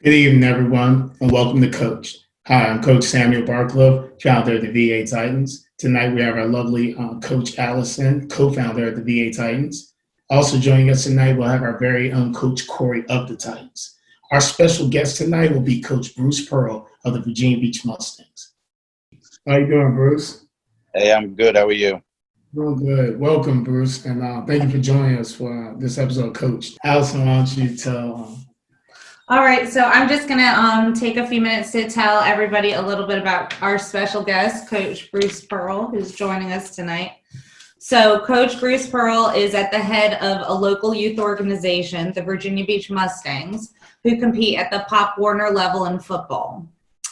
Good evening, everyone, and welcome to Coach. Hi, I'm Coach Samuel Barcliffe, founder of the V.A.Titans. Tonight, we have our lovely Coach Alison, co-founder of the V.A.Titans. Also joining us tonight, we'll have our very own Coach Corey of the Titans. Our special guest tonight will be Coach Bruce Pearl of the Virginia Beach Mustangs. How you doing, Bruce? Hey, I'm good. How are you? Doing good. Welcome, Bruce, and thank you for joining us for this episode of Coach. Alison, why don't you tell... All right, so I'm just going to take a few minutes to tell everybody a little bit about our special guest, Coach Bruce Pearl, who's joining us tonight. So Coach Bruce Pearl is at the head of a local youth organization, the Virginia Beach Mustangs, who compete at the Pop Warner level in football.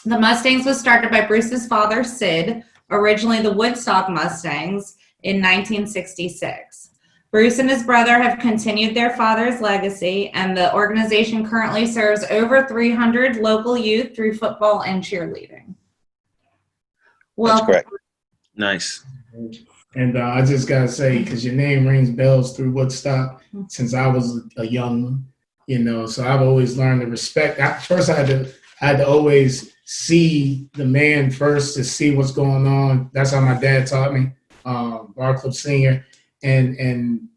The Mustangs was started by Bruce's father, Sid, originally the Woodstock Mustangs, in 1966. Bruce and his brother have continued their father's legacy, and the organization currently serves over 300 local youth through football and cheerleading. Well, that's correct. Nice. And I just got to say, because your name rings bells through Woodstock since I was a young one, so I've always learned to respect. First, I had to always see the man first to see what's going on. That's how my dad taught me, Barcliffe Sr., And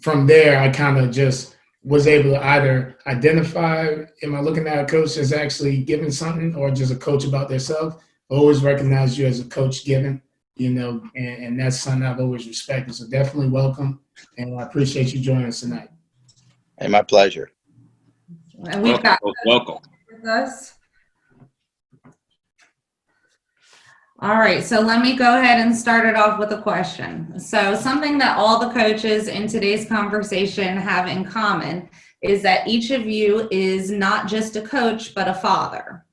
from there, I kind of just was able to either identify, am I looking at a coach that's actually giving something or just a coach about themselves? I always recognize you as a coach giving, and that's something I've always respected. So definitely welcome, and I appreciate you joining us tonight. Hey, my pleasure. And we've got welcome with us. All right, so let me go ahead and start it off with a question. So something that all the coaches in today's conversation have in common is that each of you is not just a coach, but a father.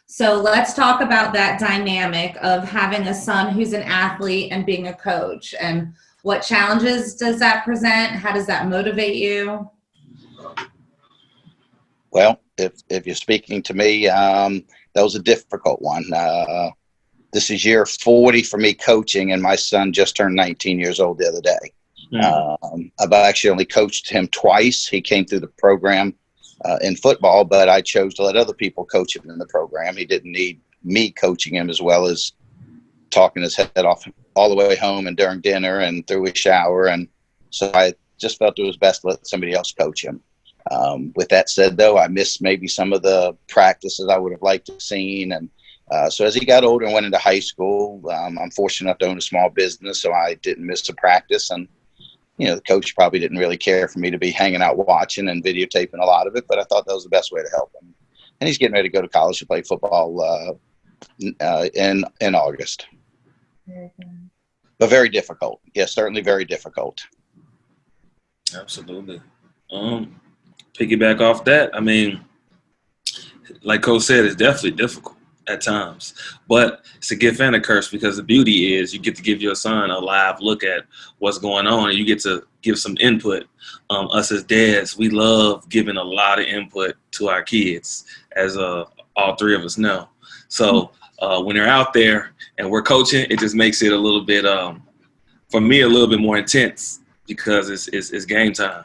So let's talk about that dynamic of having a son who's an athlete and being a coach, and what challenges does that present? How does that motivate you? Well, if you're speaking to me, that was a difficult one. This is year 40 for me coaching, and my son just turned 19 years old the other day. I've actually only coached him twice. He came through the program in football, but I chose to let other people coach him in the program. He didn't need me coaching him, as well as talking his head off all the way home and during dinner and through his shower. And so I just felt it was best to let somebody else coach him. With that said, though, I missed maybe some of the practices I would have liked to have seen. And so as he got older and went into high school, I'm fortunate enough to own a small business, so I didn't miss a practice. And, the coach probably didn't really care for me to be hanging out watching and videotaping a lot of it, but I thought that was the best way to help him. And he's getting ready to go to college to play football in August. But very difficult. Yes, certainly very difficult. Absolutely. Piggyback off that, I mean, like Coach said, it's definitely difficult at times, but it's a gift and a curse, because the beauty is you get to give your son a live look at what's going on, and you get to give some input. Us as dads, we love giving a lot of input to our kids, as all three of us know. So when they're out there and we're coaching, it just makes it a little bit, for me, a little bit more intense, because it's game time.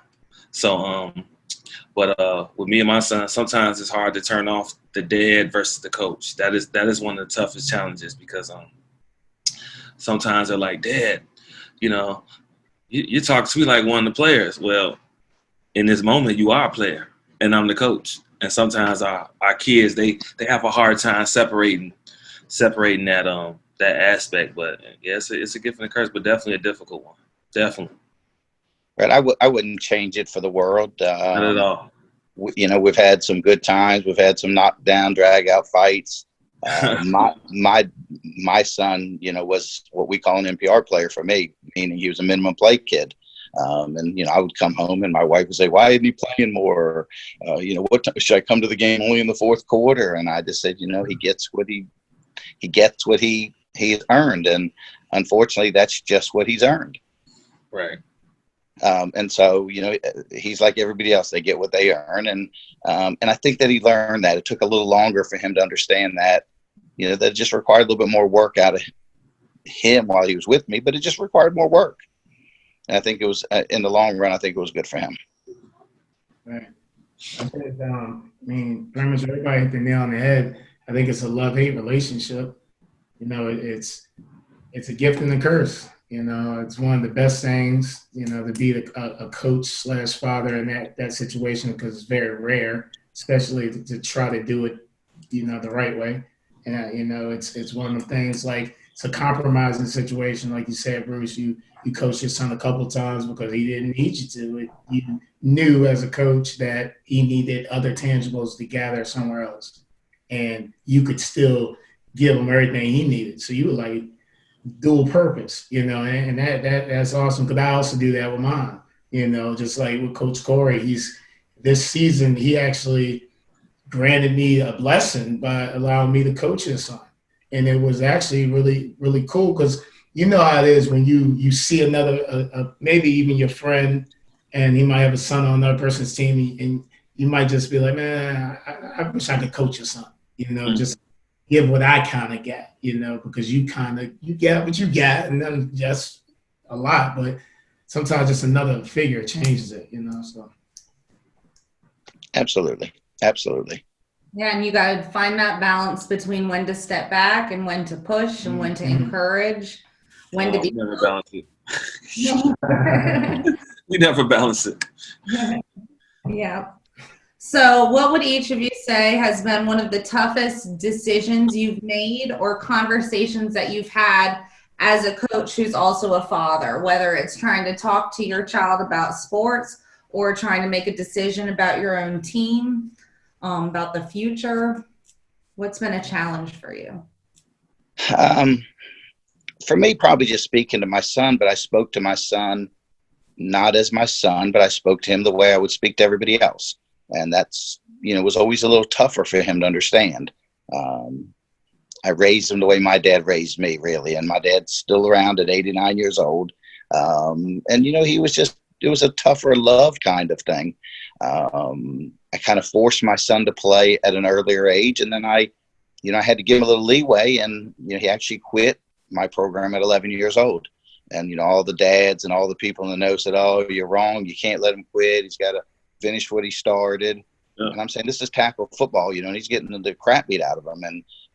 So but with me and my son, sometimes it's hard to turn off the dad versus the coach. That is one of the toughest challenges, because sometimes they're like, Dad, you talk to me like one of the players. Well, in this moment, you are a player, and I'm the coach. And sometimes our kids, they have a hard time separating that aspect. But yes, it's a gift and a curse, but definitely a difficult one. Definitely. Right, I wouldn't change it for the world. Not at all. We've had some good times. We've had some knockdown, drag-out fights. My son, was what we call an NPR player for me, meaning he was a minimum play kid. And I would come home and my wife would say, "Why isn't he playing more? What should I come to the game only in the fourth quarter?" And I just said, he gets what he's earned, and unfortunately, that's just what he's earned. Right. And so, he's like everybody else; they get what they earn, and I think that he learned that. It took a little longer for him to understand that, that it just required a little bit more work out of him while he was with me, but it just required more work. And I think it was, in the long run, I think it was good for him. Right. I think, pretty much everybody hit the nail on the head. I think it's a love-hate relationship. It's a gift and a curse. It's one of the best things, to be a coach / father in that situation, because it's very rare, especially to try to do it, the right way. And, it's one of the things, like, it's a compromising situation. Like you said, Bruce, you coached your son a couple of times because he didn't need you to. You knew as a coach that he needed other tangibles to gather somewhere else. And you could still give him everything he needed. So you were like dual purpose, and that's awesome, because I also do that with mine, just like with Coach Corey. This season, he actually granted me a blessing by allowing me to coach his son. And it was actually really, really cool, because you know how it is when you see another, maybe even your friend, and he might have a son on another person's team, and you might just be like, man, I wish I could coach your son, just give what I kind of get, because you get what you get, and then just a lot, but sometimes just another figure changes it, so. Absolutely. Yeah, and you got to find that balance between when to step back and when to push and when to encourage, when to be. Never balance it. We never balance it. Yeah. So what would each of you say has been one of the toughest decisions you've made or conversations that you've had as a coach who's also a father, whether it's trying to talk to your child about sports or trying to make a decision about your own team, about the future? What's been a challenge for you? For me, probably just speaking to my son, but I spoke to my son not as my son, but I spoke to him the way I would speak to everybody else. And that's, was always a little tougher for him to understand. I raised him the way my dad raised me, really. And my dad's still around at 89 years old. And, it was a tougher love kind of thing. I kind of forced my son to play at an earlier age. And then I had to give him a little leeway, and, he actually quit my program at 11 years old. And, all the dads and all the people in the know said, "Oh, you're wrong. You can't let him quit. He's got to finish what he started." Yeah. And I'm saying, this is tackle football, and he's getting the crap beat out of him,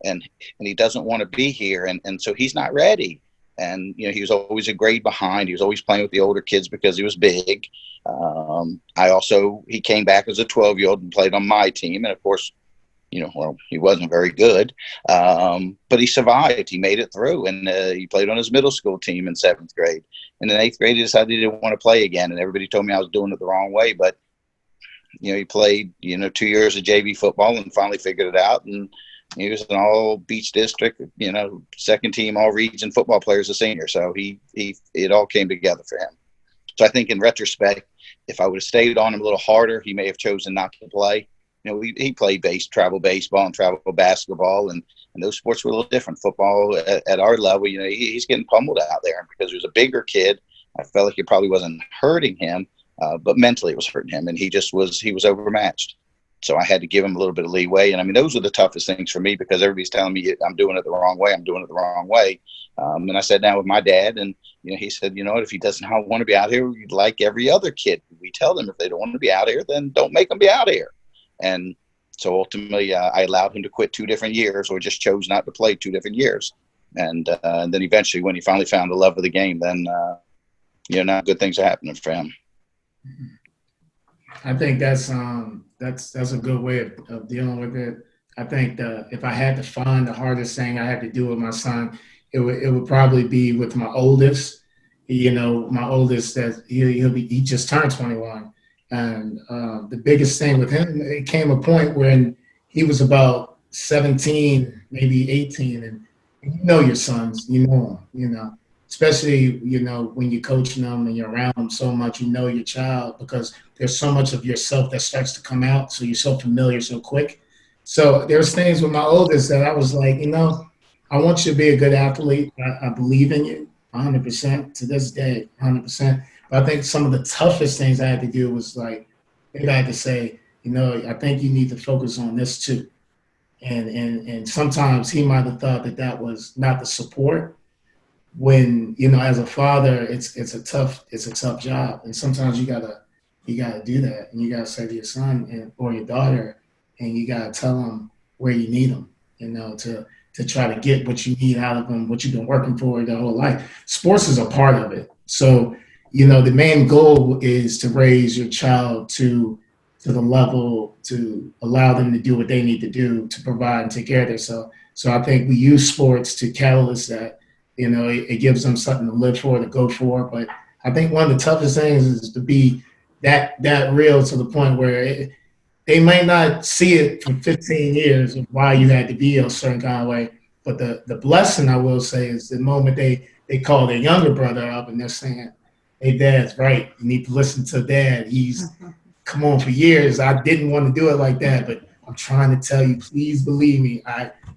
and he doesn't want to be here. And so he's not ready. And, he was always a grade behind. He was always playing with the older kids because he was big. He came back as a 12-year-old and played on my team. And of course, he wasn't very good, but he survived. He made it through, and he played on his middle school team in 7th grade. And in 8th grade, he decided he didn't want to play again. And everybody told me I was doing it the wrong way. But, he played, 2 years of JV football and finally figured it out. And he was an all Beach District, second team all region football player as a senior. So it all came together for him. So I think in retrospect, if I would have stayed on him a little harder, he may have chosen not to play. He played travel baseball and travel basketball, and those sports were a little different. Football at our level, he's getting pummeled out there because he was a bigger kid. I felt like it probably wasn't hurting him, but mentally it was hurting him, and he was overmatched. So I had to give him a little bit of leeway. And those were the toughest things for me, because everybody's telling me I'm doing it the wrong way. And I sat down with my dad, and, he said, what, if he does not want to be out here, like every other kid, we tell them if they don't want to be out here, then don't make them be out here. And so ultimately I allowed him to quit 2 different years, or just chose not to play 2 different years. And then eventually, when he finally found the love of the game, then, now good things are happening for him. I think that's a good way of dealing with it. I think if I had to find the hardest thing I had to do with my son, it would probably be with my oldest. My oldest, that he just turned 21, and the biggest thing with him, it came a point when he was about 17, maybe 18, and you know your sons, you know them, especially, when you're coaching them and you're around them so much, you know your child because there's so much of yourself that starts to come out. So you're so familiar so quick. So there's things with my oldest that I was like, I want you to be a good athlete. I believe in you 100% to this day, 100%. But I think some of the toughest things I had to do was like, maybe I had to say, I think you need to focus on this too. And sometimes he might have thought that was not the support when, as a father, it's a tough job. And sometimes you gotta do that. And you gotta say to your son or your daughter, and you gotta tell them where you need them, to try to get what you need out of them, what you've been working for their whole life. Sports is a part of it. So, the main goal is to raise your child to the level to allow them to do what they need to do to provide and take care of themselves. So I think we use sports to catalyst that. It gives them something to live for, to go for. But I think one of the toughest things is to be that real to the point where they might not see it for 15 years of why you had to be a certain kind of way. But the blessing, I will say, is the moment they call their younger brother up and they're saying, hey, Dad's right. You need to listen to Dad. He's come on for years. I didn't want to do it like that, but I'm trying to tell you, please believe me.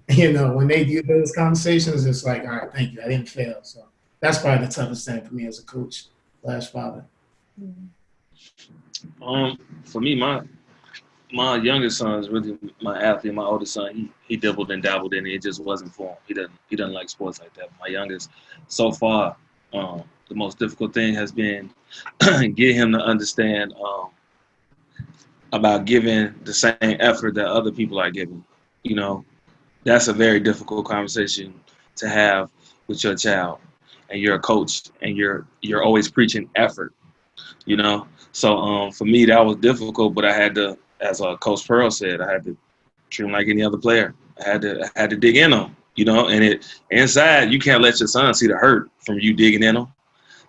When they do those conversations, it's like, all right, thank you. I didn't fail. So that's probably the toughest thing for me as a coach / father. For me, my youngest son is really my athlete. My oldest son, he dabbled and dabbled in it. It just wasn't for him. He doesn't like sports like that. My youngest, so far, the most difficult thing has been get him to understand about giving the same effort that other people are giving. That's a very difficult conversation to have with your child, and you're a coach, and you're always preaching effort. So for me that was difficult, but I had to, as Coach Pearl said, I had to treat him like any other player. I had to dig in on him, and inside you can't let your son see the hurt from you digging in him.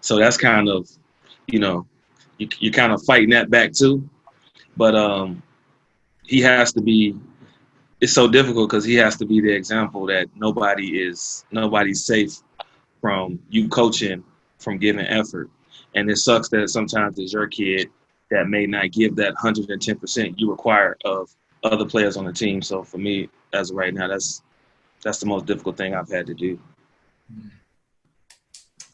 So that's kind of, you're kind of fighting that back too. But he has to be. It's so difficult because he has to be the example that nobody's safe from you coaching, from giving effort. And it sucks that sometimes it's your kid that may not give that 110% you require of other players on the team. So for me, as of right now, that's the most difficult thing I've had to do.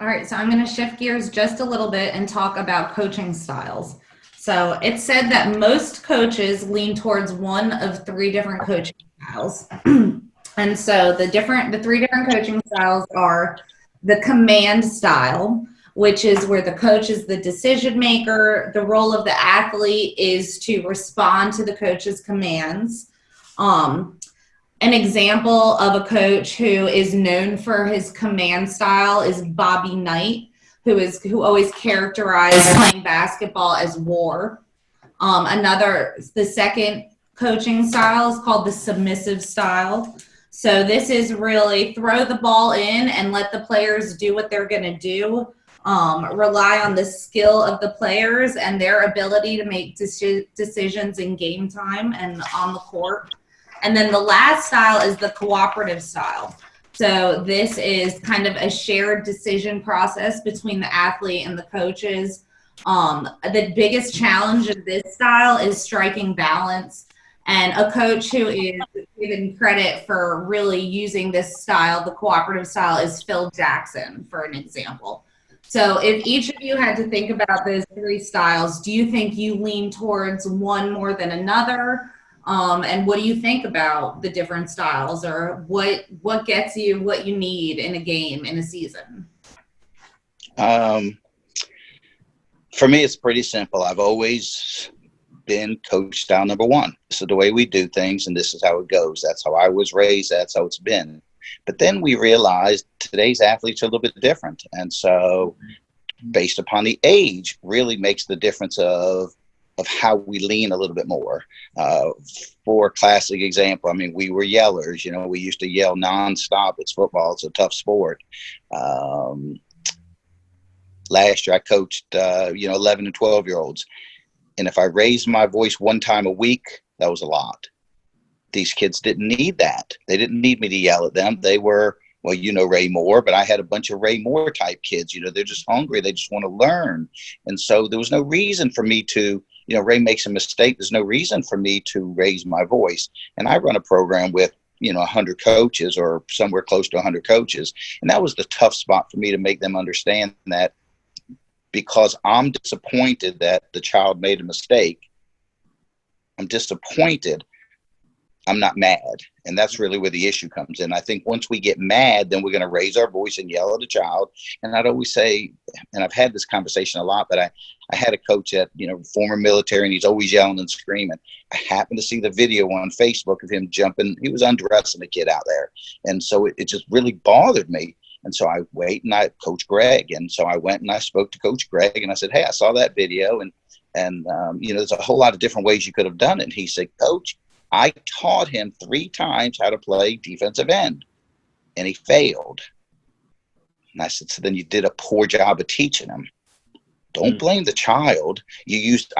All right, so I'm going to shift gears just a little bit and talk about coaching styles. So it's said that most coaches lean towards one of 3 different coaching styles. And so the 3 different coaching styles are the command style, which is where the coach is the decision maker. The role of the athlete is to respond to the coach's commands. An example of a coach who is known for his command style is Bobby Knight, who always characterized playing basketball as war. The second coaching style is called the submissive style. So this is really throw the ball in and let the players do what they're going to do. Rely on the skill of the players and their ability to make decisions in game time and on the court. And then the last style is the cooperative style. So this is kind of a shared decision process between the athlete and the coaches. The biggest challenge of this style is striking balance. And a coach who is given credit for really using this style, the cooperative style, is Phil Jackson, for an example. So if each of you had to think about those 3 styles, do you think you lean towards one more than another? And what do you think about the different styles, or what gets you what you need in a game, in a season? For me, it's pretty simple. I've always been coach style number 1. This is the way we do things, and this is how it goes. That's how I was raised. That's how it's been. But then we realized today's athletes are a little bit different. And so based upon the age really makes the difference of how we lean a little bit more. For a classic example, I mean, we were yellers. We used to yell nonstop. It's football. It's a tough sport. Last year I coached, 11 and 12-year-olds. And if I raised my voice one time a week, that was a lot. these kids didn't need that. They didn't need me to yell at them. They were, well, you know, Ray Moore, but I had a bunch of Ray Moore type kids. You know, they're just hungry. They just want to learn. And so there was no reason for me to, you know, Ray makes a mistake. There's no reason for me to raise my voice. And I run a program with, you know, 100 coaches or somewhere close to 100 coaches. And that was the tough spot for me to make them understand that because I'm disappointed that the child made a mistake, I'm disappointed, I'm not mad. And that's really where the issue comes in. I think once we get mad, then we're going to raise our voice and yell at a child. And I'd always say, and I've had this conversation a lot, but I had a coach that, you know, former military, and he's always yelling and screaming. I happened to see the video on Facebook of him jumping. He was undressing a kid out there. And so it just really bothered me. And so I wait and I coach Greg. And so I went and I spoke to Coach Greg and I said, hey, I saw that video. And you know, there's a whole lot of different ways you could have done it. And he said, Coach, I taught him 3 times how to play defensive end, and he failed. And I said, so then you did a poor job of teaching him. Don't blame the child. You used,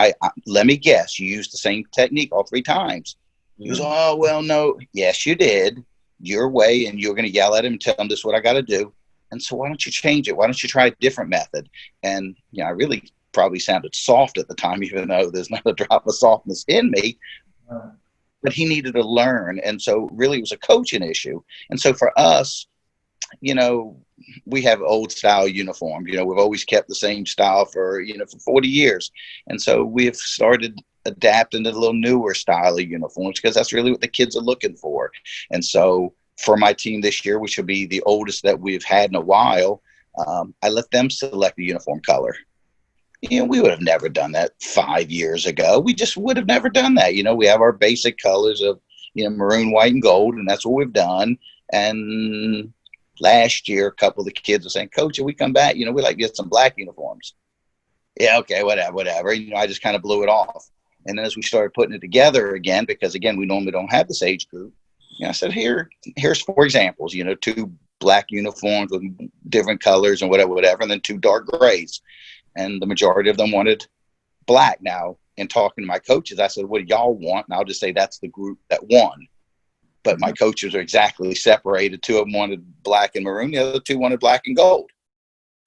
let me guess, you used the same technique all 3 times. He goes, oh, well, no. Yes, you did. Your way, and you're going to yell at him and tell him this is what I got to do. And so why don't you change it? Why don't you try a different method? And, you know, I really probably sounded soft at the time, even though there's not a drop of softness in me. But he needed to learn. And so really it was a coaching issue. And so for us, you know, we have old style uniforms. You know, we've always kept the same style for 40 years. And so we've started adapting to a little newer style of uniforms because that's really what the kids are looking for. And so for my team this year, which will be the oldest that we've had in a while, I let them select the uniform color. You know, we would have never done that 5 years ago. We just would have never done that. You know, we have our basic colors of, you know, maroon, white, and gold, and that's what we've done. And last year, a couple of the kids were saying, Coach, if we come back, you know, we like to get some black uniforms. Yeah, okay, whatever. You know, I just kind of blew it off. And then as we started putting it together again, because again, we normally don't have this age group, you know, I said, here's 4 examples, you know, 2 black uniforms with different colors and whatever, and then 2 dark grays. And the majority of them wanted black. Now, in talking to my coaches, I said, what do y'all want? And I'll just say that's the group that won. But my coaches are exactly separated. 2 of them wanted black and maroon. The other 2 wanted black and gold.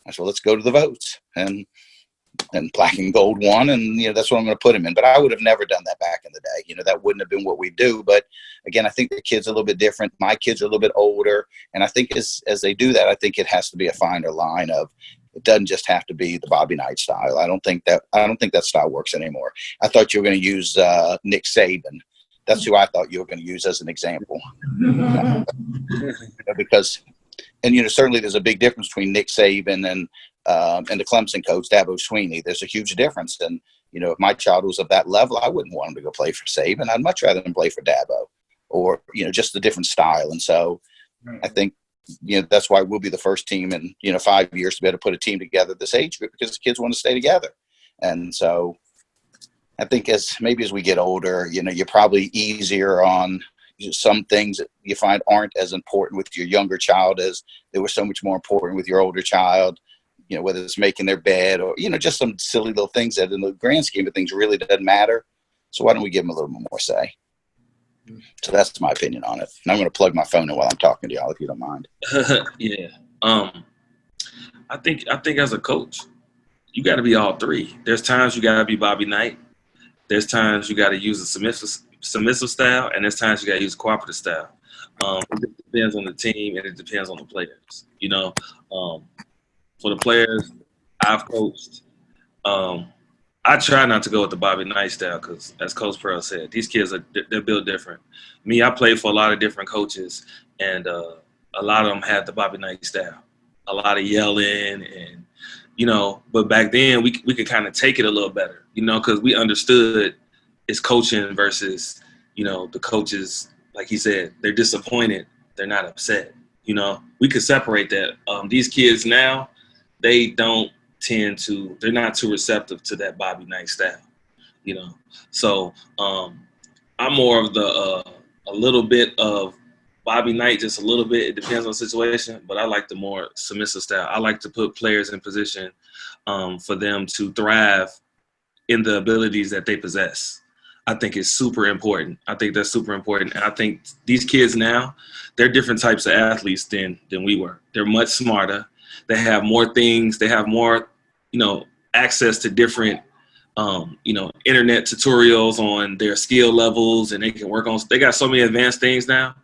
I said, well, let's go to the votes. And black and gold won. And, you know, that's what I'm going to put them in. But I would have never done that back in the day. You know, that wouldn't have been what we do. But again, I think the kids are a little bit different. My kids are a little bit older. And I think as they do that, I think it has to be a finer line of, it doesn't just have to be the Bobby Knight style. I don't think that style works anymore. I thought you were going to use Nick Saban. That's who I thought you were going to use as an example. Because, and you know, certainly there's a big difference between Nick Saban and the Clemson coach, Dabo Swinney. There's a huge difference. And, you know, if my child was of that level, I wouldn't want him to go play for Saban. I'd much rather him play for Dabo, or, you know, just a different style. And so I think, you know, that's why we'll be the first team in, you know, 5 years to be able to put a team together this age group, because the kids want to stay together. And so I think as we get older, you know, you're probably easier on some things that you find aren't as important with your younger child as they were so much more important with your older child, you know, whether it's making their bed or, you know, just some silly little things that in the grand scheme of things really doesn't matter. So why don't we give them a little more say? So that's my opinion on it. And I'm going to plug my phone in while I'm talking to y'all, if you don't mind. Yeah. I think as a coach, you got to be all 3. There's times you got to be Bobby Knight. There's times you got to use a submissive style, and there's times you got to use a cooperative style. It depends on the team, and it depends on the players. You know, for the players I've coached, I try not to go with the Bobby Knight style because, as Coach Pearl said, these kids they're built different. Me, I played for a lot of different coaches, and a lot of them had the Bobby Knight style. A lot of yelling, and you know. But back then, we could kind of take it a little better, you know, because we understood it's coaching versus, you know, the coaches. Like he said, they're disappointed, they're not upset. You know, we could separate that. These kids now, they're not too receptive to that Bobby Knight style, you know. So I'm more of the a little bit of Bobby Knight, just a little bit. It depends on the situation, but I like the more submissive style. I like to put players in position for them to thrive in the abilities that they possess. I think is super important. I think that's super important. And I think these kids now, they're different types of athletes than we were. They're much smarter. They have more things. They have more, access to different, internet tutorials on their skill levels, and they can work on. They got so many advanced things now.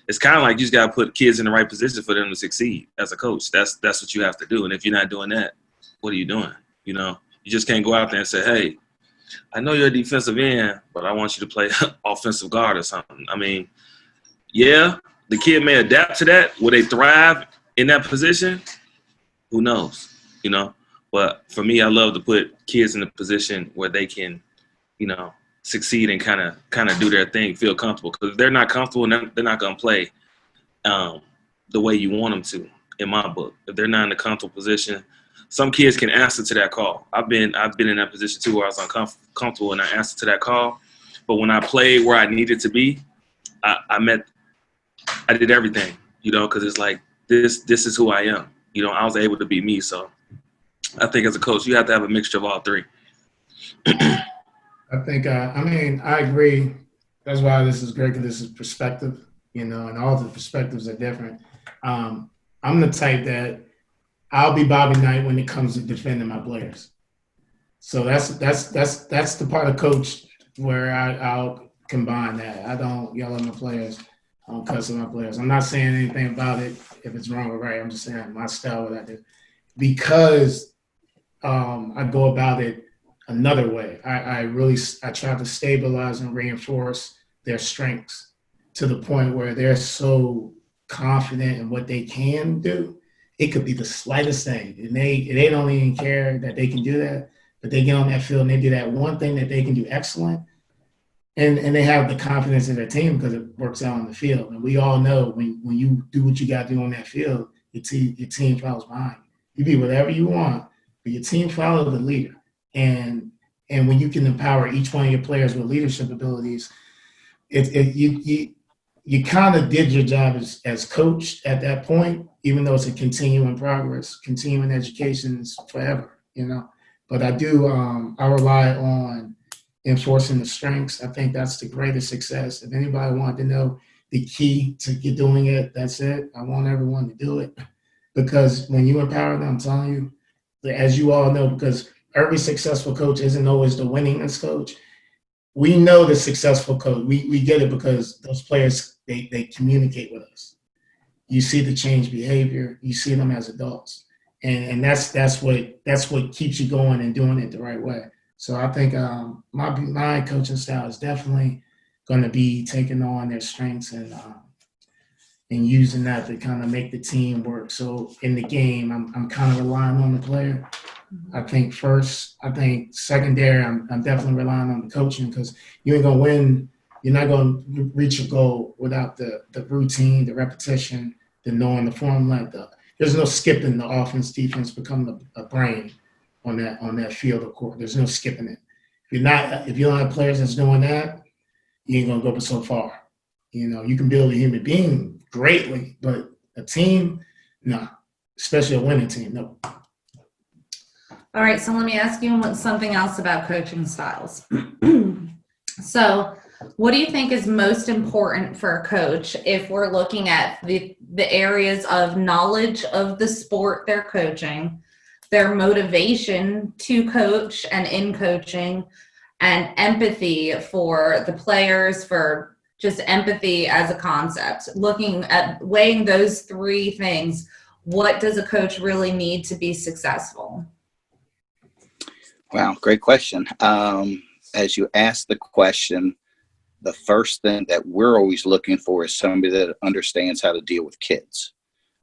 It's kind of like you just got to put kids in the right position for them to succeed as a coach. That's what you have to do. And if you're not doing that, what are you doing? You just can't go out there and say, hey, I know you're a defensive end, but I want you to play offensive guard or something. I mean, yeah, the kid may adapt to that. Will they thrive in that position? Who knows, But for me, I love to put kids in a position where they can, succeed and kind of do their thing, feel comfortable. Because if they're not comfortable, they're not going to play the way you want them to, in my book. If they're not in a comfortable position, some kids can answer to that call. I've been in that position too, where I was uncomfortable and I answered to that call. But when I played where I needed to be, I did everything, because it's like this is who I am. I was able to be me. So I think as a coach, you have to have a mixture of all three. I think, I agree. That's why this is great, because this is perspective, and all the perspectives are different. I'm the type that I'll be Bobby Knight when it comes to defending my players. So that's the part of coach where I'll combine that. I don't yell at my players. I don't cuss at my players. I'm not saying anything about it if it's wrong or right. I'm just saying my style, what I do. Because I go about it another way. I try to stabilize and reinforce their strengths to the point where they're so confident in what they can do. It could be the slightest thing, and they don't even care that they can do that, but they get on that field and they do that one thing that they can do excellent, and they have the confidence in their team because it works out on the field. And we all know when you do what you got to do on that field, your team follows behind you. You be whatever you want, but your team follows the leader. And when you can empower each one of your players with leadership abilities, you kind of did your job as coach at that point, even though it's a continuing progress. Continuing education is forever, But I do, I rely on enforcing the strengths. I think that's the greatest success. If anybody wanted to know the key to get doing it, that's it. I want everyone to do it. Because when you empower them, I'm telling you, as you all know, because every successful coach isn't always the winningest coach. We know the successful coach. We get it because those players, they communicate with us. You see the change behavior. You see them as adults, and that's what keeps you going and doing it the right way. So I think my coaching style is definitely going to be taking on their strengths and using that to kind of make the team work. So in the game, I'm kind of relying on the player. I think first. I think secondary, I'm definitely relying on the coaching, because you ain't going to win. You're not going to reach your goal without the routine, the repetition, the knowing the formula. There's no skipping the offense, defense become a brain on that field of court. There's no skipping it. If you don't have players that's doing that, you ain't going to go so far. You can build a human being greatly, but a team, no, especially a winning team, no. All right, so let me ask you something else about coaching styles. So what do you think is most important for a coach if we're looking at the areas of knowledge of the sport they're coaching, their motivation to coach and in coaching, and empathy for the players, for just empathy as a concept? Looking at weighing those three things, what does a coach really need to be successful? Wow, great question. As you ask the question, the first thing that we're always looking for is somebody that understands how to deal with kids.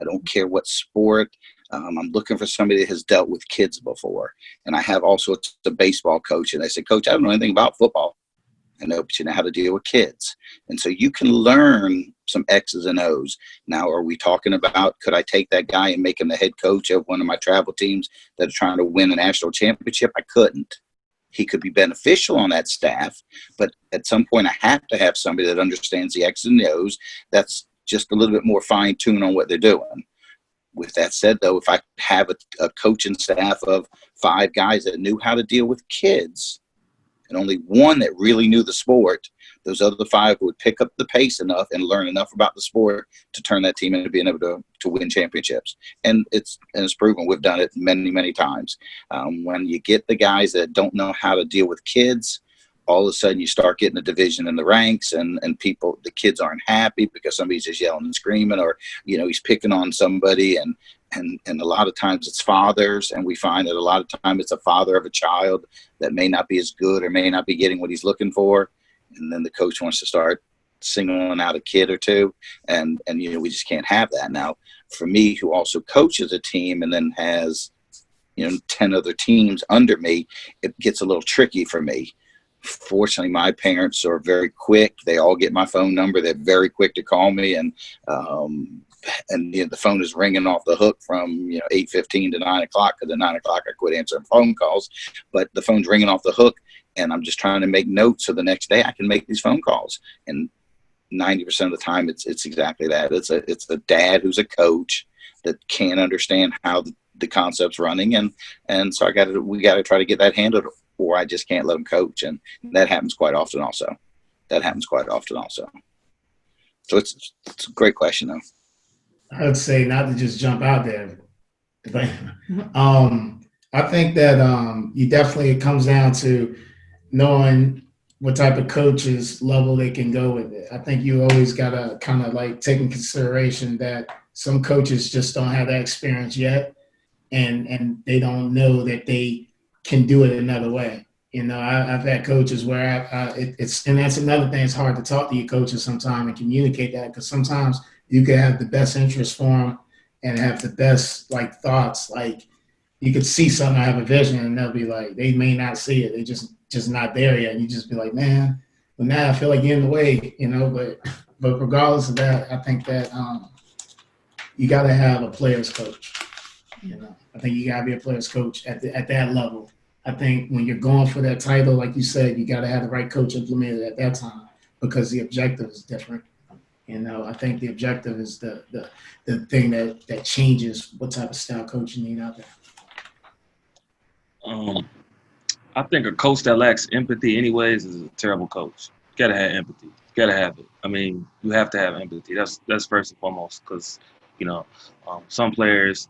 I don't care what sport. I'm looking for somebody that has dealt with kids before. And I have also a baseball coach, and I said, Coach, I don't know anything about football. I know, but you know how to deal with kids. And so you can learn some X's and O's. Now, are we talking about, could I take that guy and make him the head coach of one of my travel teams that are trying to win a national championship? I couldn't. He could be beneficial on that staff, but at some point I have to have somebody that understands the X's and O's that's just a little bit more fine-tuned on what they're doing. With that said, though, if I have a coaching staff of 5 guys that knew how to deal with kids, and only one that really knew the sport. Those other 5 would pick up the pace enough and learn enough about the sport to turn that team into being able to win championships. And it's proven. We've done it many, many times. When you get the guys that don't know how to deal with kids, all of a sudden you start getting a division in the ranks, and the kids aren't happy because somebody's just yelling and screaming, or, he's picking on somebody. And a lot of times it's fathers, and we find that a lot of times it's a father of a child that may not be as good or may not be getting what he's looking for. And then the coach wants to start singling out a kid or two. And we just can't have that. Now, for me, who also coaches a team and then has, 10 other teams under me, it gets a little tricky for me. Fortunately, my parents are very quick. They all get my phone number. They're very quick to call me. And the phone is ringing off the hook from 8:15 to 9 o'clock. Because at 9 o'clock I quit answering phone calls, but the phone's ringing off the hook, and I'm just trying to make notes so the next day I can make these phone calls. And 90% of the time it's exactly that. It's a dad who's a coach that can't understand how the concept's running, and so we got to try to get that handled, or I just can't let them coach, and that happens quite often also. So it's a great question, though. I'd say not to just jump out there, but I think that it comes down to knowing what type of coaches level they can go with it. I think you always got to kind of like take in consideration that some coaches just don't have that experience yet, and they don't know that they can do it another way. I've had coaches where and that's another thing. It's hard to talk to your coaches sometimes and communicate that, because sometimes you can have the best interest for them and have the best thoughts. Like, you could see something, I have a vision, and they'll be like, they may not see it. They just not there yet. And you just be like, man, but now I feel like you're in the way, but regardless of that, I think that you got to have a player's coach. I think you got to be a player's coach at that level. I think when you're going for that title, like you said, you got to have the right coach implemented at that time, because the objective is different. I think the objective is the thing that changes what type of style coach you need out there. I think a coach that lacks empathy anyways is a terrible coach. You got to have empathy. You got to have it. I mean, you have to have empathy. That's first and foremost, because, some players,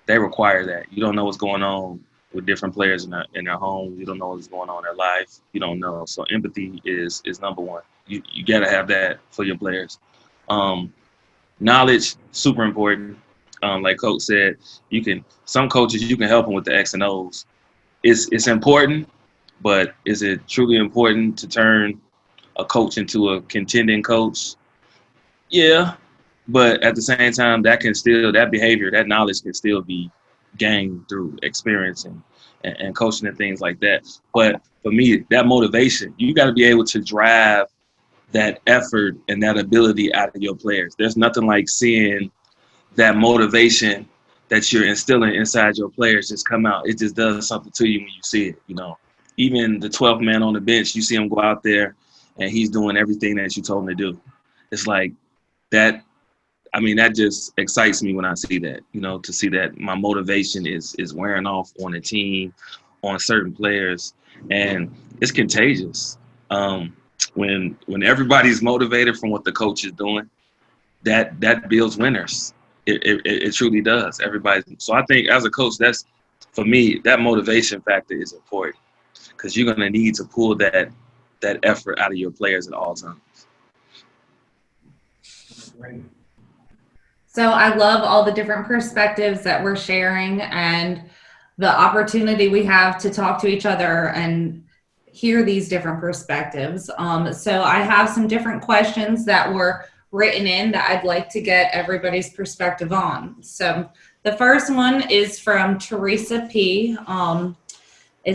they require that. You don't know what's going on with different players in their homes. You don't know what's going on in their life. You don't know. So empathy is number one. You got to have that for your players. Knowledge, super important. Like Coach said, some coaches, you can help them with the X and O's. It's important, but is it truly important to turn a coach into a contending coach? Yeah, but at the same time, that behavior, that knowledge can still be gained through experience and coaching and things like that. But for me, that motivation, you got to be able to drive that effort and that ability out of your players. There's nothing like seeing that motivation that you're instilling inside your players just come out. It just does something to you when you see it. Even the 12th man on the bench, you see him go out there and he's doing everything that you told him to do. It's like that. I mean, that just excites me when I see that, to see that my motivation is wearing off on a team, on certain players, and it's contagious. When everybody's motivated from what the coach is doing, that builds winners. It truly does. Everybody. So I think as a coach, that's, for me, that motivation factor is important, because you're going to need to pull that effort out of your players at all times. Right. So I love all the different perspectives that we're sharing and the opportunity we have to talk to each other and hear these different perspectives. So I have some different questions that were written in that I'd like to get everybody's perspective on. So the first one is from Teresa P.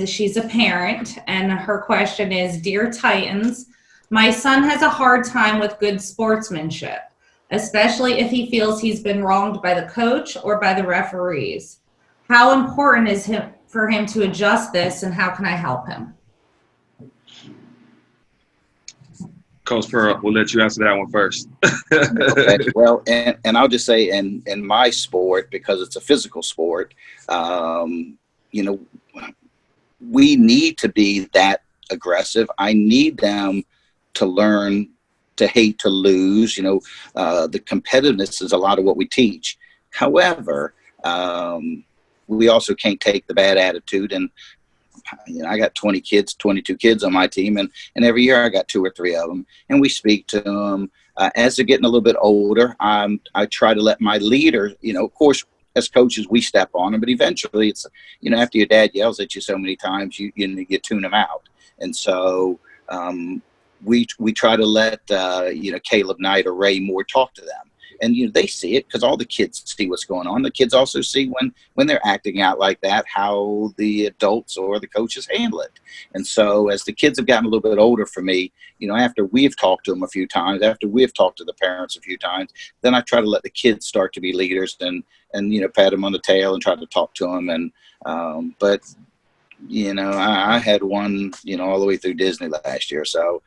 She's a parent, and her question is, Dear Titans, my son has a hard time with good sportsmanship, especially if he feels he's been wronged by the coach or by the referees. How important is it for him to adjust this, and how can I help him? Coach Pearl, we'll let you answer that one first. Okay. Well, and I'll just say in my sport, because it's a physical sport, we need to be that aggressive. I need them to learn to hate to lose. You know, the competitiveness is a lot of what we teach. However, we also can't take the bad attitude. And you know, I got 22 kids on my team, and every year I got 2 or 3 of them, and we speak to them. As they're getting a little bit older, I try to let my leader, you know, of course, as coaches, we step on them, but eventually it's, you know, after your dad yells at you so many times, you tune them out. And so we try to let, you know, Caleb Knight or Ray Moore talk to them. And, you know, they see it because all the kids see what's going on. The kids also see when they're acting out like that, how the adults or the coaches handle it. And so as the kids have gotten a little bit older for me, you know, after we've talked to them a few times, after we've talked to the parents a few times, then I try to let the kids start to be leaders and you know, pat them on the tail and try to talk to them. And but, you know, I had one, you know, all the way through Disney last year. So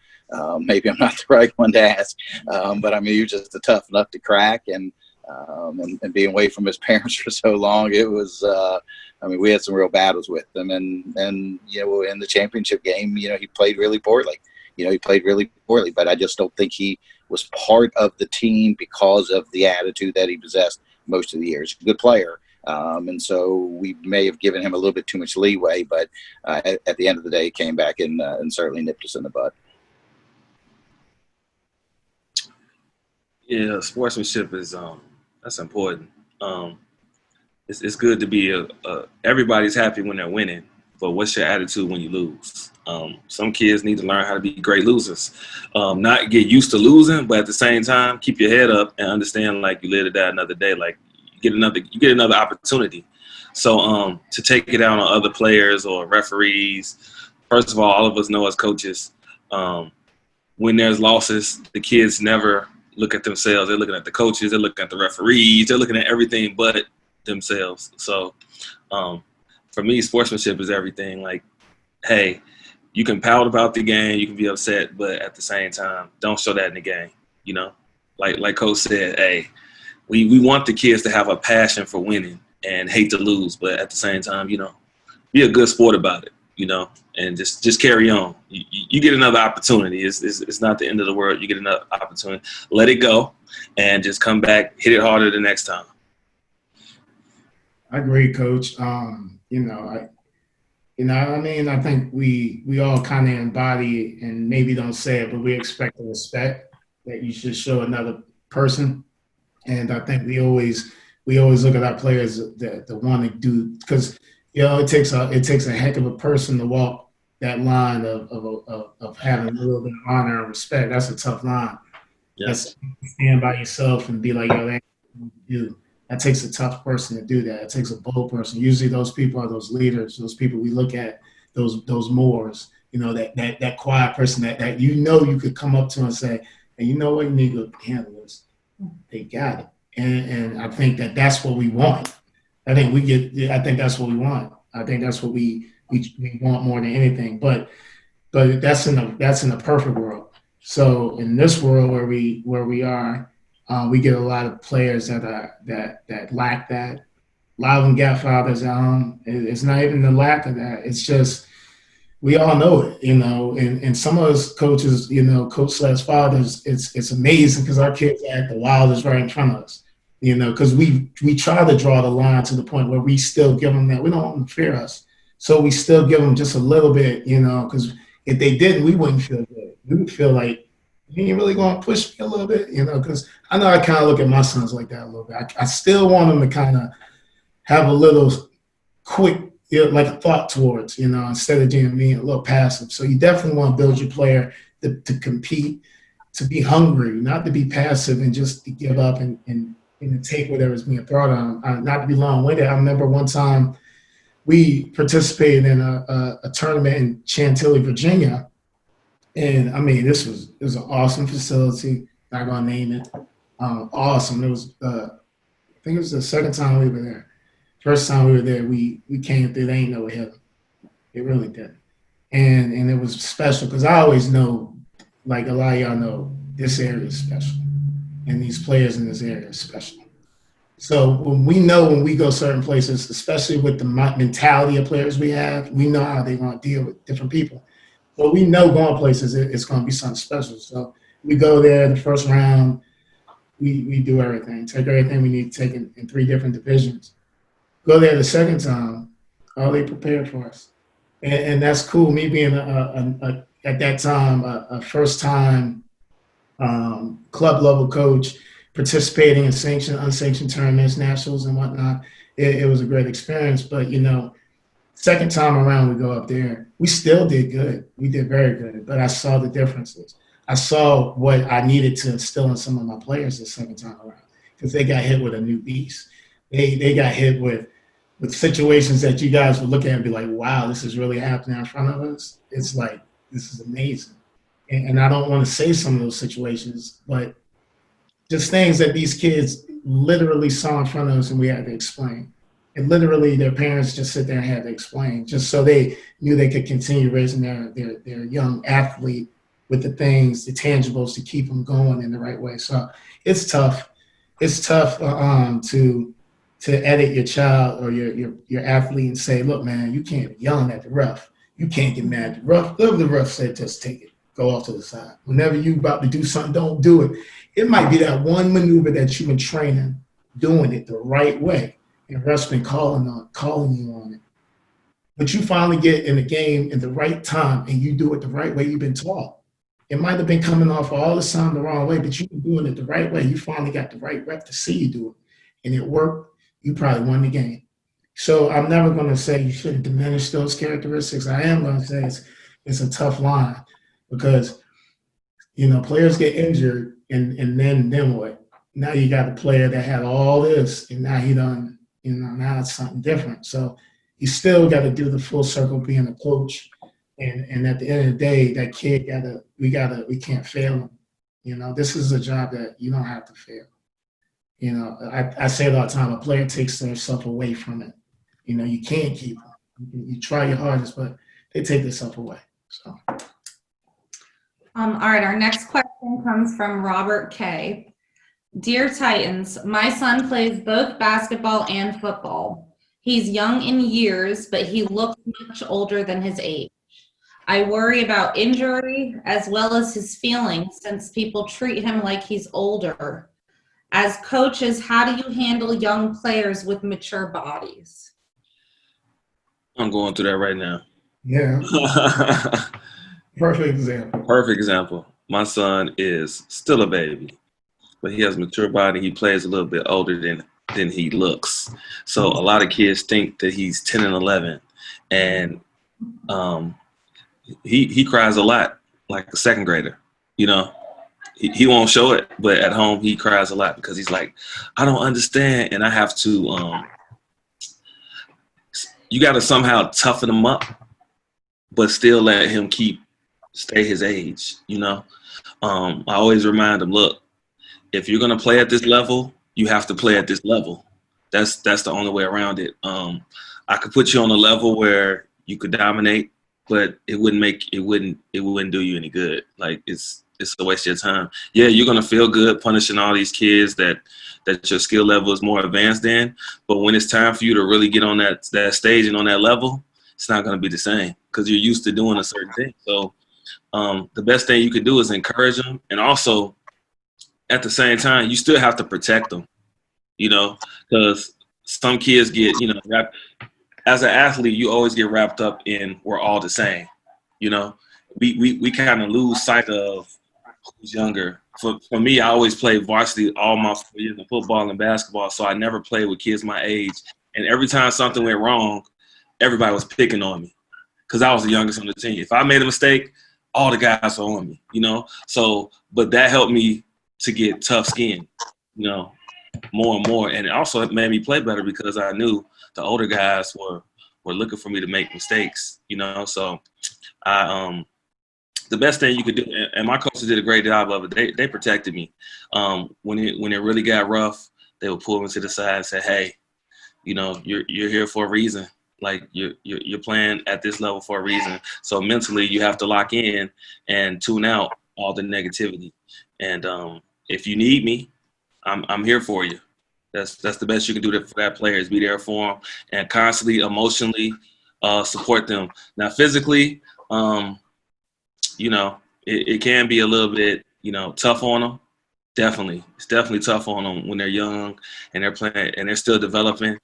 maybe I'm not the right one to ask, but I mean, you're just a tough nut to crack, and being away from his parents for so long, it was. I mean, we had some real battles with them, and you know, in the championship game, you know, he played really poorly. But I just don't think he was part of the team because of the attitude that he possessed most of the year. He's a good player. And so we may have given him a little bit too much leeway, but at the end of the day, he came back and certainly nipped us in the butt. Yeah, sportsmanship is that's important. It's good to be everybody's happy when they're winning, but what's your attitude when you lose? Some kids need to learn how to be great losers, not get used to losing, but at the same time keep your head up and understand like you live to die another day. Like you get another opportunity. So to take it out on other players or referees, first of all of us know as coaches, when there's losses, the kids never look at themselves. They're looking at the coaches. They're looking at the referees. They're looking at everything but themselves. So for me, sportsmanship is everything. Like, hey, you can pout about the game. You can be upset, but at the same time, don't show that in the game. You know, like Coach said, hey, we want the kids to have a passion for winning and hate to lose, but at the same time, you know, be a good sport about it. You know, and just carry on. You get another opportunity. It's not the end of the world. You get another opportunity. Let it go, and just come back, hit it harder the next time. I agree, Coach. You know, I think we all kind of embody it, and maybe don't say it, but we expect the respect that you should show another person. And I think we always look at our players that want to do, because you know, it takes a heck of a person to walk that line of having a little bit of honor and respect. That's a tough line. Yes. That's stand by yourself and be like, yo, that ain't what you do. That takes a tough person to do that. It takes a bold person. Usually those people are those leaders, those people we look at, those Moors, you know, that quiet person that you know you could come up to and say, and you know what, you need to handle this. They got it. And I think that's what we want. I think that's what we want. I think that's what we want more than anything. But that's in a perfect world. So in this world where we are, we get a lot of players that lack that. A lot of them got fathers at home. It's not even the lack of that. It's just we all know it, you know. And some of us coaches, you know, coach/fathers, it's amazing because our kids act the wildest right in front of us. You know, because we try to draw the line to the point where we still give them that. We don't want them to fear us. So we still give them just a little bit, you know, because if they didn't, we wouldn't feel good. We would feel like, you ain't really going to push me a little bit, you know, because I know I kind of look at my sons like that a little bit. I still want them to kind of have a little quick, you know, like a thought towards, you know, instead of being a little passive. So you definitely want to build your player to compete, to be hungry, not to be passive and just to give up and take whatever's being brought on. Not to be long-winded, I remember one time we participated in a tournament in Chantilly, Virginia, and I mean, it was an awesome facility. Not gonna name it. Awesome. It was I think it was the second time we were there. First time we were there, we came through. They ain't know it hit them. It really didn't, and it was special because I always know, like a lot of y'all know, this area is special. And these players in this area are special. So when we go certain places, especially with the mentality of players we have, we know how they're going to deal with different people. So we know going places, it's going to be something special. So we go there the first round, we do everything, take everything we need to take in 3 different divisions. Go there the second time, all they prepared for us. And that's cool. Me being at that time, a first time club level coach, participating in sanctioned, unsanctioned tournaments, nationals, and whatnot. It was a great experience. But second time around, we go up there. We still did good. We did very good. But I saw the differences. I saw what I needed to instill in some of my players the second time around because they got hit with a new beast. They got hit with situations that you guys would look at and be like, wow, this is really happening in front of us. It's like, this is amazing. And I don't want to say some of those situations, but just things that these kids literally saw in front of us and we had to explain. And literally their parents just sit there and had to explain just so they knew they could continue raising their young athlete with the things, the tangibles to keep them going in the right way. So it's tough. It's tough to edit your child or your athlete and say, look, man, you can't be yelling at the ref. You can't get mad at the ref. The ref said, just take it. Go off to the side. Whenever you about to do something, don't do it. It might be that one maneuver that you've been training, doing it the right way. And ref's been calling you on it. But you finally get in the game in the right time and you do it the right way you've been taught. It might have been coming off all the time the wrong way, but you've been doing it the right way. You finally got the right rep to see you do it. And it worked. You probably won the game. So I'm never going to say you shouldn't diminish those characteristics. I am going to say it's a tough line because, players get injured and then what? Now you got a player that had all this and now he done, now it's something different. So you still got to do the full circle being a coach. And at the end of the day, that kid we can't fail him. This is a job that you don't have to fail. I say it all the time, a player takes themselves away from it. You can't keep them. You try your hardest, but they take themselves away. So. All right, our next question comes from Robert K. Dear Titans, my son plays both basketball and football. He's young in years, but he looks much older than his age. I worry about injury as well as his feelings since people treat him like he's older. As coaches, how do you handle young players with mature bodies? I'm going through that right now. Yeah. Perfect example. Perfect example. My son is still a baby, but he has a mature body. He plays a little bit older than he looks. So a lot of kids think that he's 10 and 11, and he cries a lot like a second grader. He won't show it, but at home he cries a lot because he's like, I don't understand, and I have to. You got to somehow toughen him up, but still let him stay his age. I always remind him, look, if you're gonna play at this level, you have to play at this level. That's the only way around it. I could put you on a level where you could dominate, but it wouldn't do you any good. Like it's a waste of your time. Yeah, you're gonna feel good punishing all these kids that your skill level is more advanced in, but when it's time for you to really get on that stage and on that level, it's not gonna be the same because you're used to doing a certain thing. So the best thing you could do is encourage them, and also at the same time, you still have to protect them. Because some kids get as an athlete, you always get wrapped up in we're all the same. We kind of lose sight of who's younger. For me, I always played varsity all my 4 years in football and basketball, so I never played with kids my age. And every time something went wrong, everybody was picking on me because I was the youngest on the team. If I made a mistake, all the guys were on me, So, but that helped me to get tough skin, more and more. And it also made me play better because I knew the older guys were looking for me to make mistakes, So the best thing you could do, and my coaches did a great job of it, they protected me. When it really got rough, they would pull me to the side and say, hey, you're here for a reason. Like you're playing at this level for a reason. So mentally you have to lock in and tune out all the negativity. And if you need me, I'm here for you. That's the best you can do for that player is be there for them and constantly emotionally support them. Now, physically, it can be a little bit, tough on them. Definitely. It's definitely tough on them when they're young and they're playing and they're still developing.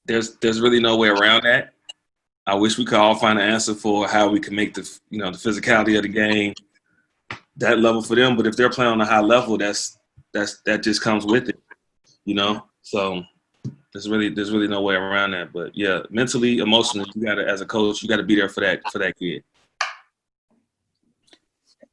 There's really no way around that. I wish we could all find an answer for how we can make the physicality of the game that level for them. But if they're playing on a high level, that just comes with it, So there's really no way around that. But yeah, mentally, emotionally, as a coach, you gotta be there for that kid.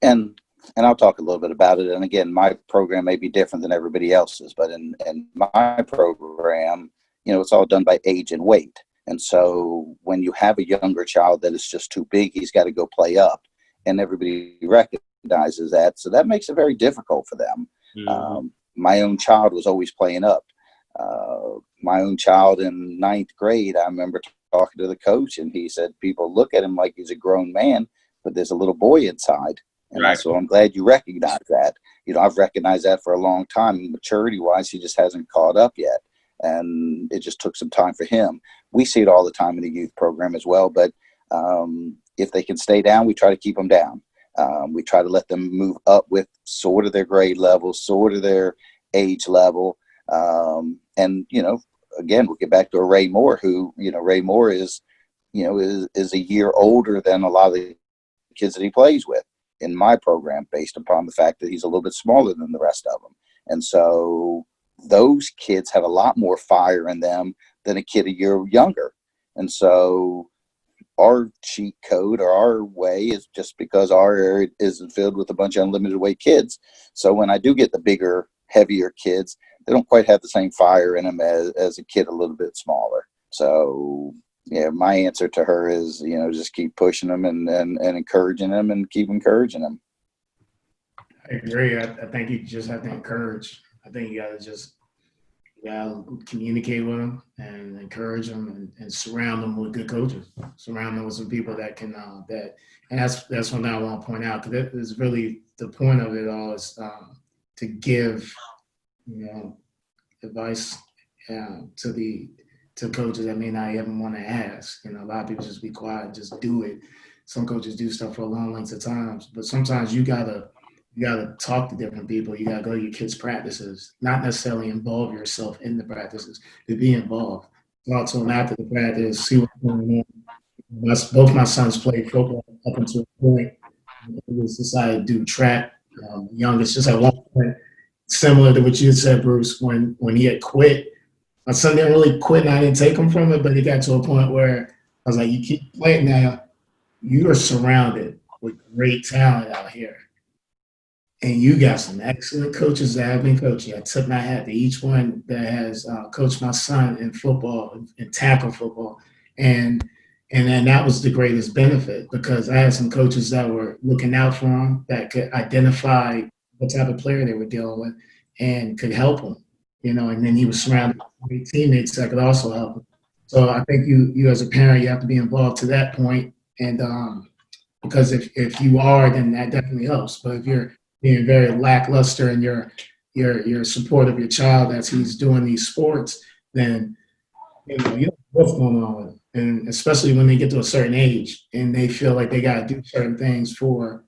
And I'll talk a little bit about it. And again, my program may be different than everybody else's, but in my program, it's all done by age and weight. And so when you have a younger child that is just too big, he's got to go play up, and everybody recognizes that. So that makes it very difficult for them. Mm-hmm. My own child was always playing up. My own child in 9th grade, I remember talking to the coach, and he said people look at him like he's a grown man, but there's a little boy inside. And right. So I'm glad you recognize that. I've recognized that for a long time. Maturity-wise, he just hasn't caught up yet. And it just took some time for him. We see it all the time in the youth program as well. But if they can stay down, we try to keep them down. We try to let them move up with sort of their grade level, sort of their age level. And, again, we'll get back to Ray Moore, who, Ray Moore is a year older than a lot of the kids that he plays with in my program, based upon the fact that he's a little bit smaller than the rest of them. And so those kids have a lot more fire in them than a kid a year younger. And so our cheat code or our way is just because our area isn't filled with a bunch of unlimited weight kids. So when I do get the bigger, heavier kids, they don't quite have the same fire in them as a kid a little bit smaller. So yeah, my answer to her is, just keep pushing them and encouraging them and keep encouraging them. I agree. I think you just have to encourage. I think you got to communicate with them and encourage them and surround them with good coaches. Surround them with some people that can and that's what I want to point out, because that is really the point of it all, is to give advice to coaches that may not even want to ask. A lot of people just be quiet, just do it. Some coaches do stuff for a long lengths of times, but sometimes you gotta talk to different people. You gotta go to your kids' practices, not necessarily involve yourself in the practices, but be involved. Talk to them after the practice, see what's going on. Both my sons played football up until a point. We decided to do track. Youngest just at one point, similar to what you said, Bruce, when he had quit. My son didn't really quit, and I didn't take him from it, but it got to a point where I was like, you keep playing now, you are surrounded with great talent out here. And you got some excellent coaches that have been coaching. I tip my hat to each one that has coached my son in football and tackle football. And then that was the greatest benefit, because I had some coaches that were looking out for him, that could identify what type of player they were dealing with and could help him. And then he was surrounded with great teammates that could also help him. So I think you as a parent, you have to be involved to that point. And because if you are, then that definitely helps. But if you're being very lackluster in your support of your child as he's doing these sports, then you don't know what's going on with them. And especially when they get to a certain age and they feel like they got to do certain things for,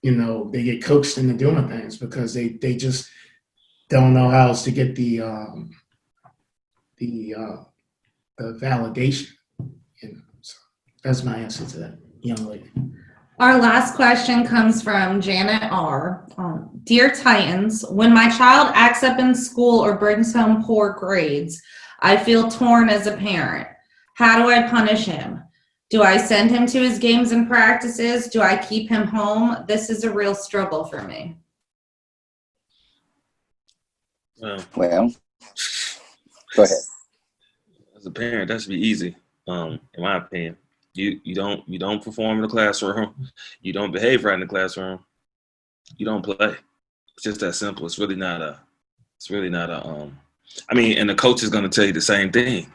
they get coaxed into doing things because they just don't know how else to get the validation. So that's my answer to that young lady. Our last question comes from Janet R. Dear Titans, when my child acts up in school or brings home poor grades, I feel torn as a parent. How do I punish him? Do I send him to his games and practices? Do I keep him home? This is a real struggle for me. Well, go ahead. As a parent, that should be easy, in my opinion. You don't perform in the classroom. You don't behave right in the classroom. You don't play. It's just that simple. It's really not a. And the coach is going to tell you the same thing.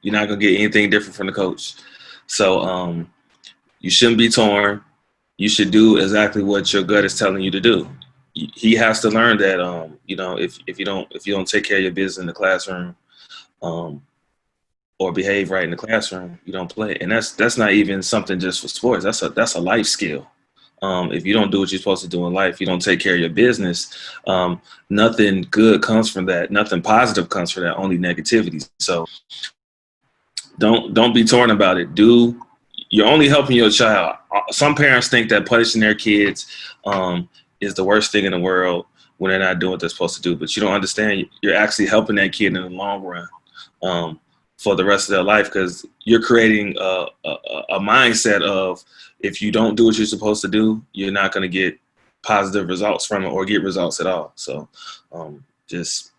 You're not going to get anything different from the coach. So you shouldn't be torn. You should do exactly what your gut is telling you to do. he has to learn that if you don't take care of your business in the classroom, or behave right in the classroom, you don't play. And that's not even something just for sports. That's a life skill. If you don't do what you're supposed to do in life, you don't take care of your business, nothing good comes from that. Nothing positive comes from that, only negativity. So don't be torn about it. You're only helping your child. Some parents think that punishing their kids is the worst thing in the world when they're not doing what they're supposed to do. But you don't understand. You're actually helping that kid in the long run for the rest of their life, because you're creating a mindset of, if you don't do what you're supposed to do, you're not going to get positive results from it or get results at all. So just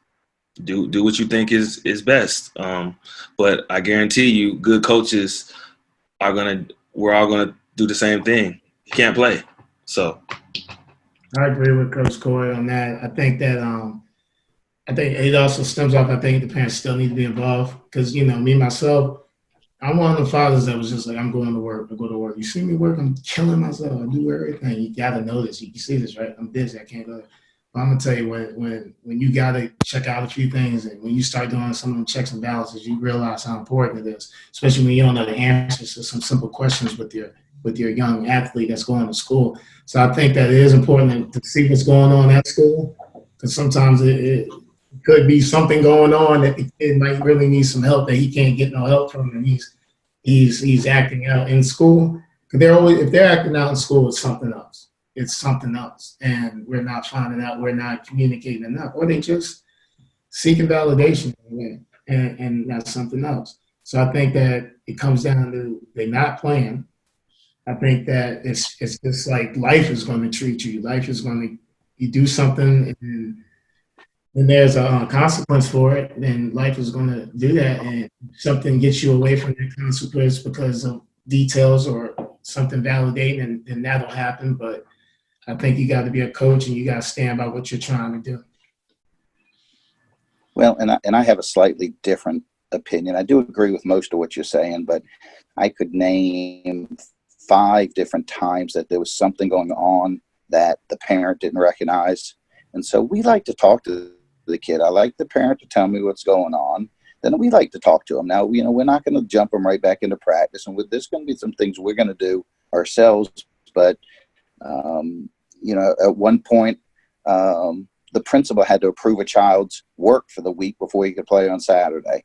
do what you think is best. But I guarantee you, good coaches we're all gonna do the same thing. You can't play. So I agree with Coach Coy on that. I think that I think it also stems off, I think the parents still need to be involved, because, me, myself, I'm one of the fathers that was just like, I'm going to work. I go to work. You see me work, I'm killing myself. I do everything. You got to know this. You see this, right? I'm busy. I can't go. But I'm going to tell you, when you got to check out a few things, and when you start doing some of them checks and balances, you realize how important it is, especially when you don't know the answers to some simple questions with your young athlete that's going to school. So I think that it is important to see what's going on at school, because sometimes it could be something going on that the kid might really need some help that he can't get no help from, and he's acting out in school. Because if they're acting out in school, it's something else. It's something else, and we're not finding out. We're not communicating enough, or they just seeking validation, and that's something else. So I think that it comes down to they're not playing. I think that it's just like life is going to treat you. Life is going to, you do something and there's a consequence for it, then life is going to do that, and something gets you away from that consequence because of details or something validating, and that'll happen. But I think you got to be a coach, and you got to stand by what you're trying to do. Well, and I have a slightly different opinion. I do agree with most of what you're saying, but I could name 5 different times that there was something going on that the parent didn't recognize. And so we like to talk to the kid. I like the parent to tell me what's going on. Then we like to talk to them. Now, we're not going to jump them right back into practice. And there's going to be some things we're going to do ourselves. But, at one point, the principal had to approve a child's work for the week before he could play on Saturday,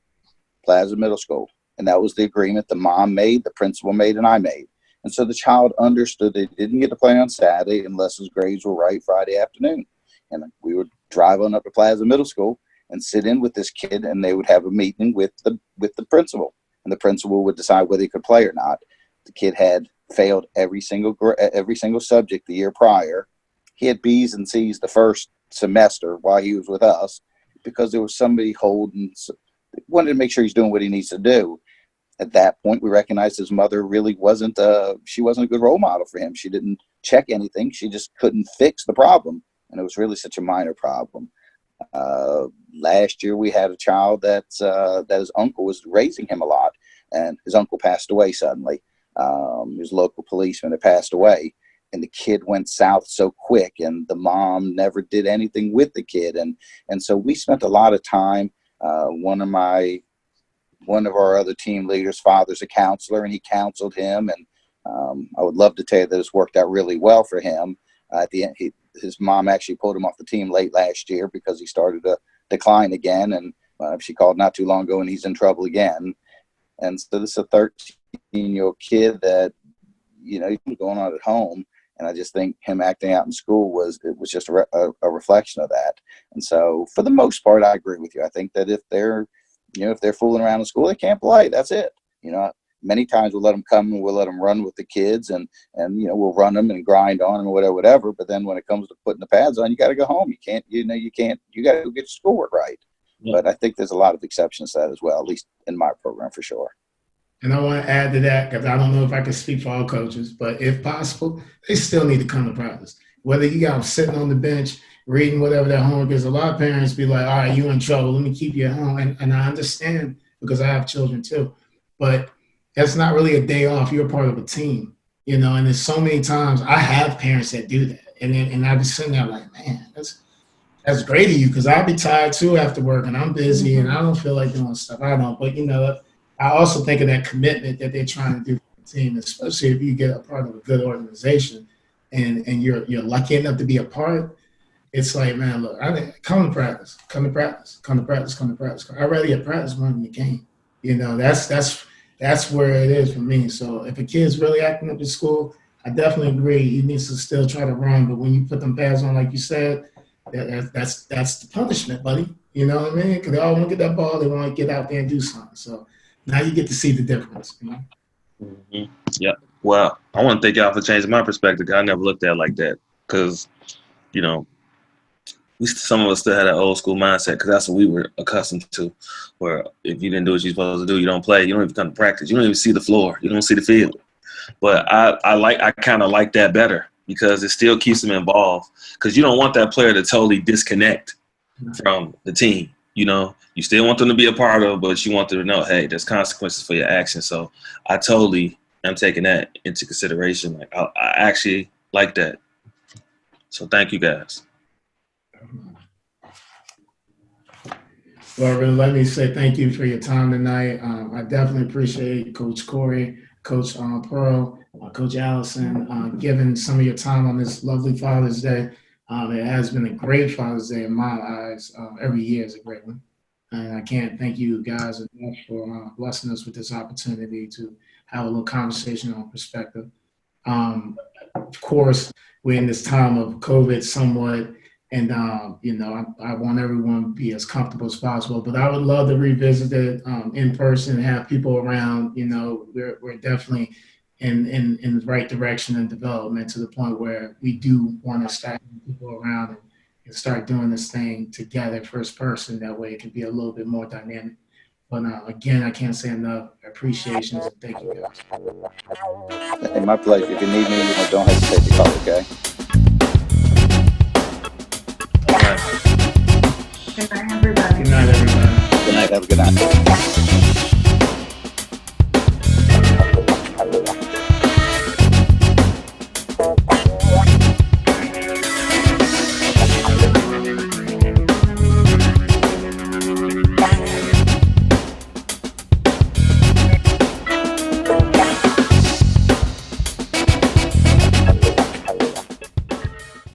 Plaza Middle School. And that was the agreement the mom made, the principal made, and I made. And so the child understood they didn't get to play on Saturday unless his grades were right Friday afternoon. And we would drive on up to Plaza Middle School and sit in with this kid, and they would have a meeting with the principal. And the principal would decide whether he could play or not. The kid had failed every single subject the year prior. He had B's and C's the first semester while he was with us, because there was somebody wanted to make sure he's doing what he needs to do. At that point, we recognized his mother really wasn't a good role model for him. She didn't check anything. She just couldn't fix the problem. And it was really such a minor problem. Last year, we had a child that his uncle was raising him a lot, and his uncle passed away suddenly. His local policeman had passed away, and the kid went south so quick, and the mom never did anything with the kid. And so we spent a lot of time. One of our other team leaders' father's a counselor, and he counseled him. And I would love to tell you that it's worked out really well for him. At the end, his mom actually pulled him off the team late last year because he started to decline again. And she called not too long ago, and he's in trouble again. And so this is a 13-year-old kid that, he was going on at home. And I just think him acting out in school was just a reflection of that. And so for the most part, I agree with you. I think that if they're fooling around in school, they can't play. That's it. Many times we'll let them come and we'll let them run with the kids, and we'll run them and grind on them or whatever. But then when it comes to putting the pads on, you got to go home. You got to go get your schoolwork right. Yeah. But I think there's a lot of exceptions to that as well, at least in my program for sure. And I want to add to that, because I don't know if I can speak for all coaches, but if possible, they still need to come to practice. Whether you got them sitting on the bench, reading whatever their homework is. A lot of parents be like, all right, you in trouble. Let me keep you at home. And I understand, because I have children too. But that's not really a day off. You're part of a team. you know, and there's so many times I have parents that do that. And I'd be sitting there like, man, that's great of you, because I'd be tired too after work and I'm busy and I don't feel like doing stuff. I don't. But, you know, I also think of that commitment that they're trying to do for the team, especially if you get a part of a good organization and you're lucky enough to be a part. It's like, man, look, come to practice. I'd rather get practice more than the game. You know, that's where it is for me. So if a kid's really acting up at school, I definitely agree. He needs to still try to run. But when you put them pads on, like you said, that's the punishment, buddy. You know what I mean? Because they all want to get that ball. They want to get out there and do something. So now you get to see the difference. You know? Mm-hmm. Yeah. Well, I want to thank y'all for changing my perspective. I never looked at it like that because, you know, some of us still had that old school mindset because that's what we were accustomed to, where if you didn't do what you're supposed to do, you don't play. You don't even come to practice. You don't even see the floor. You don't see the field. But I kind of like that better because it still keeps them involved, because you don't want that player to totally disconnect from the team. You know, you still want them to be a part of it, but you want them to know, hey, there's consequences for your actions. So I totally am taking that into consideration. Like I actually like that. So thank you guys. Well, really, let me say thank you for your time tonight. I definitely appreciate Coach Corey, Coach Pearl, Coach Allison, giving some of your time on this lovely Father's Day. It has been a great Father's Day in my eyes. Every year is a great one. And I can't thank you guys enough for blessing us with this opportunity to have a little conversation on perspective. Of course, we're in this time of COVID somewhat. And, you know, I want everyone to be as comfortable as possible. But I would love to revisit it in person, have people around. You know, we're definitely in the right direction and development to the point where we do want to start having people around and start doing this thing together, first person. That way it can be a little bit more dynamic. But again, I can't say enough appreciations and thank you guys. Hey, my pleasure. If you need me, don't hesitate to call, okay? Good night, everybody. Good night, everybody. Good night. Have a good night.